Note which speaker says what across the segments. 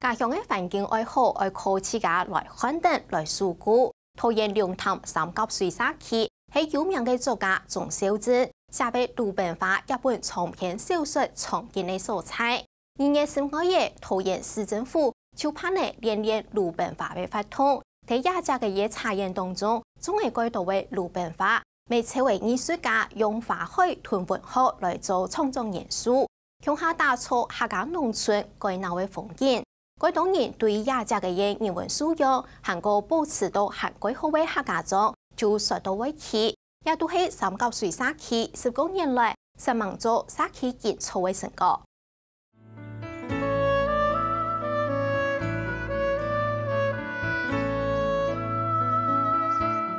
Speaker 1: 家乡的環境愛好，愛靠自家來刊登來書故。桃園龍潭三角水社區係有名嘅作家鍾小珍寫俾魯本華一本長篇小說創建嘅素材。2月15日，桃園市政府就頒嚟連魯本華嘅法通，喺亞洲嘅嘢查驗當中，總係改到為魯本華，未成為藝術家用花海屯文學來做創作元素，向下打造客家農村改鬧嘅風景。該當然對亞洲嘅嘢語文素養，韓國保持到韓國好嘅客家莊，就受到威脅，也都係三角水社區10多年來實忙做社區結構嘅成果。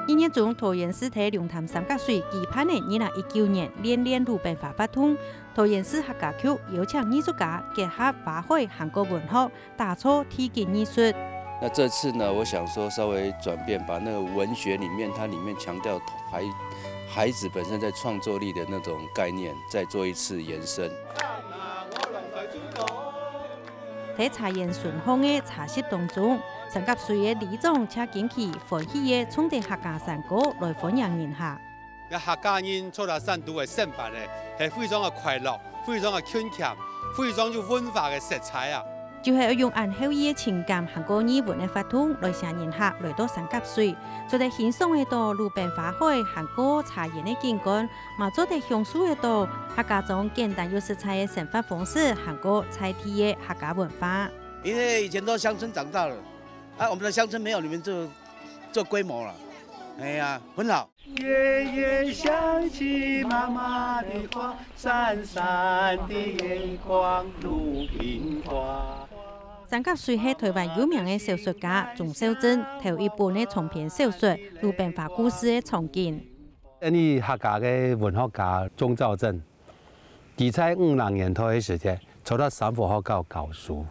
Speaker 2: 2月中，桃園市喺龍潭三角水舉辦嘅2019年連魯本華法通，桃園市客家區邀請藝術家結合花海韓國文學，打造體驗藝術。
Speaker 3: 那這次呢，我想說稍微轉變，把那個文學裡面，它裡面強調孩子本身在創作力的那種概念，再做一次延伸。
Speaker 2: 喺茶園順風嘅茶室當中，三角水嘅里長車景旗歡喜嘅衝地客家山歌來歡迎人客。
Speaker 4: 客家人出嚟散步嘅生活咧，係非常嘅快樂，非常嘅親切，非常有文化嘅色彩啊！
Speaker 2: 就係要用按厚意嘅情感韓國語文嘅法通來請人客來到三角水，做得欣賞嘅到魯本華海韓國茶園嘅景觀，嘛做得享受嘅到客家種簡單又實在嘅生活方式，韓國菜地嘅客家文化。
Speaker 5: 因為以前都鄉村長大了，啊，我們的鄉村沒有你們做規模了，哎呀，很好。
Speaker 6: 夜夜想起媽媽的話，閃閃的眼光魯冰花。
Speaker 2: 三角水係台灣有名嘅小說家鍾小珍頭一本嘅長篇小說《魯本華故事》嘅創建。
Speaker 7: 因客家嘅文學家鍾兆珍，佢在50年代嘅時間，做到三福學校教書，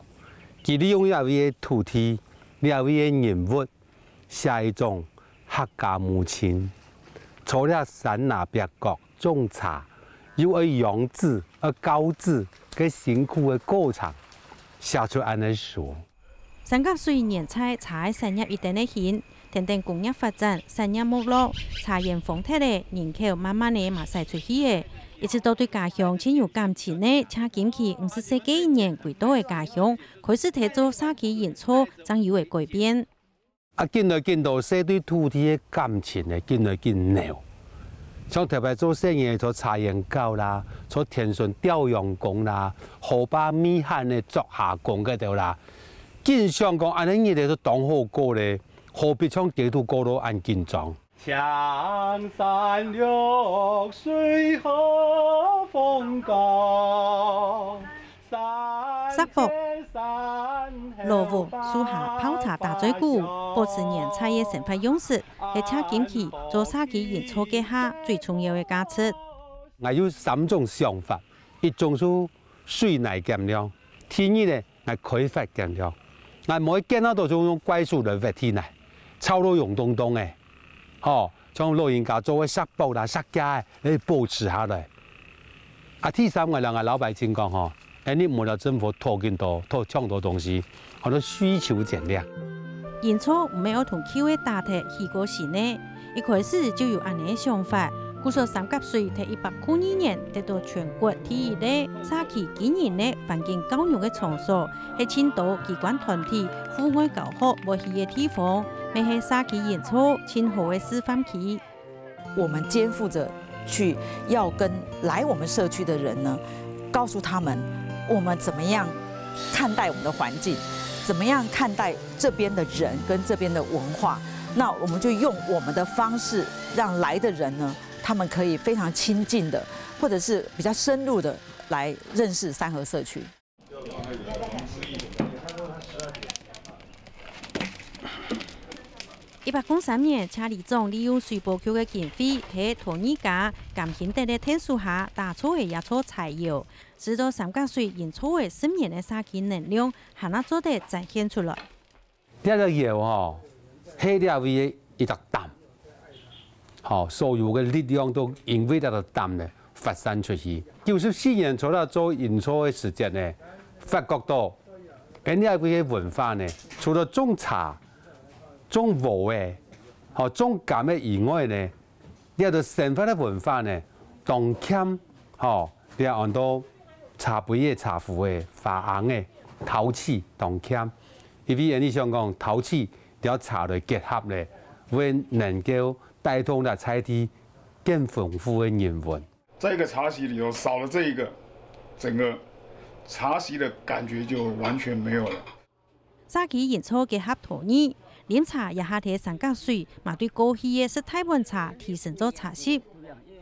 Speaker 7: 佢利用一位土地、一位人物，寫一種客家母親，做了山拿別國種茶，又要養子、要教子嘅辛苦嘅過程。寫出安尼書。
Speaker 2: 三角水年菜茶產業一定嘅顯，等工業發展，產業沒落，茶園荒脫嘅人口慢慢嘅嘛曬出去嘅，一直到對家鄉親有感情嘅，請近期50世紀年歸到嘅家鄉，開始睇做社區演出，將有嘅改變。
Speaker 7: 見到社對土地嘅感情嘅，見到。像特別做生意做茶園教啦，做田順調用工啦，河壩米旱嘅作下工嗰度啦，經常講安尼嘢都當好過咧，何必將地圖過到按緊張？
Speaker 6: 江山綠水和風高，
Speaker 2: 沙坡、羅湖、樹下泡茶大嘴鼓，保持年菜嘅生活樣式，係車景旗做社區演出嘅下最重要嘅價值。
Speaker 7: 我有3種想法，一種是水內減量，第二呢係開發減量。我唔可以見到到種怪獸嚟發天嚟，超到溶咚咚嘅，將老人家做嘅沙包啦、沙家嚟保持下來。第三我兩個老百姓講你冇了政府拖更多、搶多東西，好多需求減量。
Speaker 2: 演出唔係要同 Q 嘅大體起過時呢，一開始就有安尼想法。故說三角水喺102年得到全國第一例社區經營嘅環境教育嘅場所，係青島機關團體戶外教學無去嘅地方，咪係社區演出青好嘅示範區。
Speaker 8: 我們肩負着去要跟來我們社區的人呢，告訴他們我們怎麼樣看待我們的環境，怎麼樣看待這邊的人跟這邊的文化。那我們就用我們的方式，讓來的人呢，他們可以非常親近的，或者是比較深入的來認識三和社區。
Speaker 2: 103年，車里長利用水保區嘅經費，喺托尼家甘興德嘅天樹下打造嘅一座柴窯，直到三角水演出嘅10年嘅社區能量，係那做得展現出來。
Speaker 7: 呢個窯係呢位一個膽，所有嘅力量都因為呢個膽咧發散出去。94年做到做演出嘅時間咧，發覺到咁呢個嘅文化呢，除了種茶、種禾嘅，和種柑嘅以外呢，呢個生活嘅文化呢，當欠，吼，你按到茶杯嘅、茶壺嘅、花紅嘅、陶瓷當欠，因為你想講陶瓷條茶來結合咧，會能夠帶動咗菜地更豐富嘅人文。
Speaker 9: 在一個茶席裡頭少了這一個，整個茶席的感覺就完全沒有了。
Speaker 2: 沙琪鹽醋結合陶泥，飲茶也下睇三角水，嘛對過去嘅式台灣茶提升咗茶色。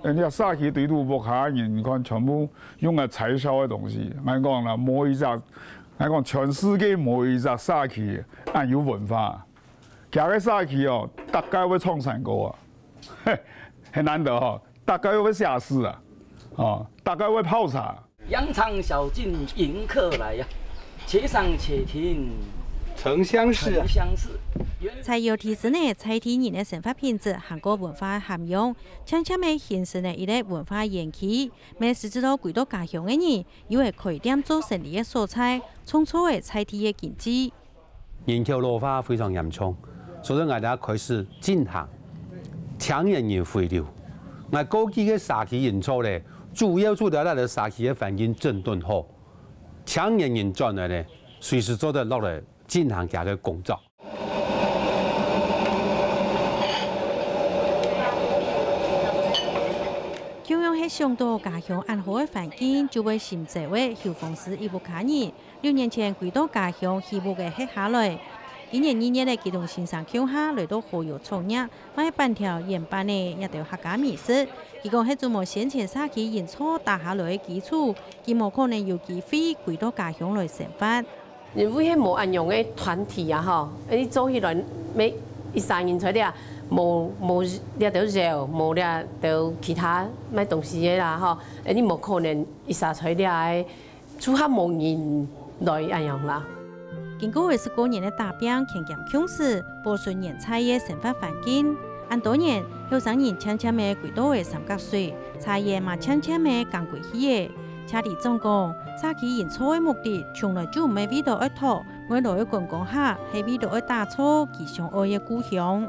Speaker 9: 人家沙琪對度木下人，你看全部用嘅柴燒嘅東西，咪講啦，冇一隻，咪講全世界冇一隻沙琪按有文化。假嘅沙琪哦，大概會創山歌啊，很難得哦，大概會下詩啊，哦，大概會泡茶。
Speaker 10: 羊腸小徑迎客來呀，且上且停，
Speaker 7: 城鄉市。
Speaker 2: 菜肴提升呢菜地人嘅生活品質，韓國文化涵養，悄悄地形成呢一個文化園區。美食知道幾多家鄉嘅人，以為開店做生意嘅蔬菜，創造嘅菜地嘅經濟。
Speaker 7: 人口老化非常嚴重，所以我哋開始進行搶人回流。我過去嘅沙琪鹽醋咧，主要做到咱嘅沙琪嘅環境整頓好，搶人轉來咧，隨時做得落嚟進行佢嘅工作。
Speaker 2: 中央喺上到家鄉安好嘅環境，就會尋找位消防士義務卡人。6年前歸到家鄉義務嘅黑下來，今年2月嘅機動線上橋下來到河油創業，買半條鹽巴呢一條客家美食。佢講係做冇先前沙琪鹽醋打下來嘅基礎，佢冇可能有機會歸到家鄉來生活。
Speaker 11: 因為係冇安樣嘅團體啊，吼，你做起來每1-3年出嚟啊。冇掠到肉，冇掠到其他咩東西嘅啦，吼！你冇可能一下出嚟，處下冇人來安樣啦。
Speaker 2: 經過29年嘅打拼，勤儉強勢，保存原菜嘅生活環境。按多年，後生人悄悄地歸到嘅三角水，茶葉嘛悄悄地降貴去嘅。車地總講，沙琪鹽醋嘅目的，從來就唔係為到一套，為到一觀光客，係為到一打造吉祥愛嘅故鄉。